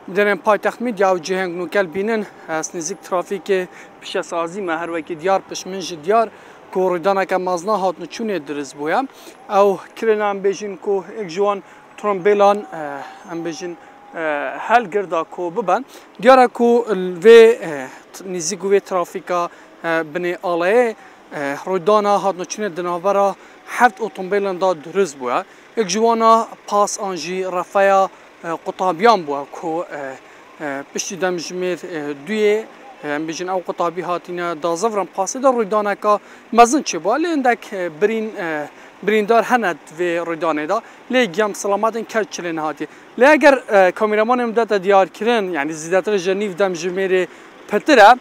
درن پایتخت می دیو جهنگ نوکل بینن از نزدیک ترافیک پیش سازی مهر وکی دیار پشمنج دیار کوردانا که مازنا هات نچونه درز بویم او کرنا ام بیشین کو یک جوان ترامبلان ام بیشین هل گردا کو ببن دیارا کو و نزدیک و ترافیکا بنی آلای رودانا هات نچونه دنابرا هفت اتومبیلان دا درز بویم یک جوانا پاس آنجی رفایا قطابیان بوا کو پشتی دمجمیر دوی بیشتر او قطابی هاتینا دازورم پاس در رودانه که مزن چه با لیندک بریندار هند و رودانه دا لیگیم سلامتن کج چلین هاتی لی اگر کامیرامانم داده دیار کردن یعنی زیادتر جنیف دمجمیر پتره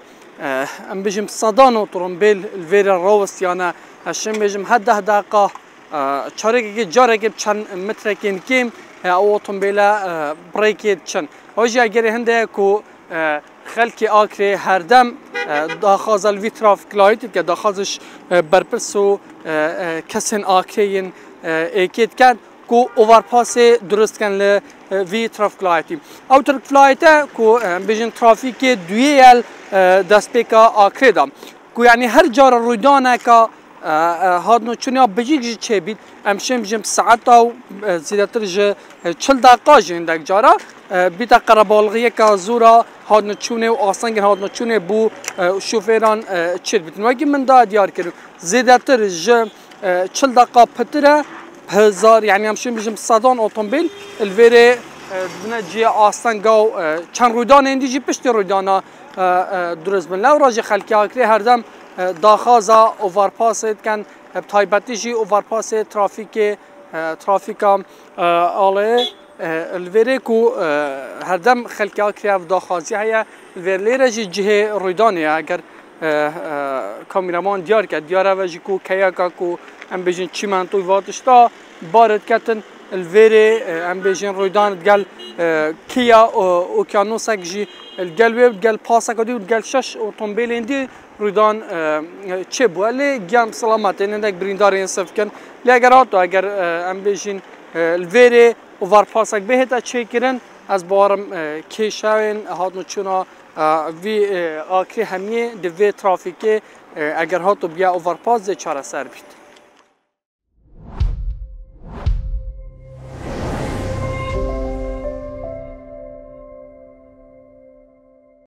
ام بیشتر صدان اتومبیل ویر راوست یعنی اشم بیشتر هده دقیقه چاره که جاره که چند متر کیم او اتومبیلا بریکید چن اوجی اگر هنده کو خلکی آکری هر دم داخاز الوی ترافیک لایت که داخازش برپرسو کسین آکرین اکید کرد کو اوورپاس درست کن ل وی ترافیک لایتی او ترافیک لایت کو بیشتر ترافیک دویل دست پیکا آکری دام کو یعنی هر جار رویدانه که هاد نوچونی بجیج چه بید امشم جم ساعت او زیادتر ج 40 دقیقه جندک جارا بیت قربالغیه که زورا هاد نوچونی و آسنگ هاد نوچونی بو شوفران چه بید نوعی من دا دیار کردم زیادتر ج 40 دقیقه پتره هزار یعنی امشم جم صدان اتومبیل الویره نجی آسنگ او چند رویدان اندیجی پشت رویدانا درست بن لو راج خلکی آکری هر دم داخازا اوورپاس کن تایبتیجی اوورپاس ترافیکا آله الویره کو هر دم خلکی آکری داخازی هیا الویره جی جه رویدانه اگر کامیرامان دیار کرد دیاره و جی کو کیاکا کو ام بیشین چیمن توی واتشتا بارد کتن الویره ام بیشین رویدان گل کیا اوکیانوسک جی الگل ویب گل پاسا کدی گل شش اتومبیل اندی رویدان چه بوله گیم سلامت اندک بریندار انصف کن لی اگر آتو اگر ام بیشین الویره اوورپاسک بهتا چه کرن از بارم کیشاین هات نچونا وی آکری همیه دوی ترافیکی اگر هاتو بیا اوورپاس ده چاره سر بید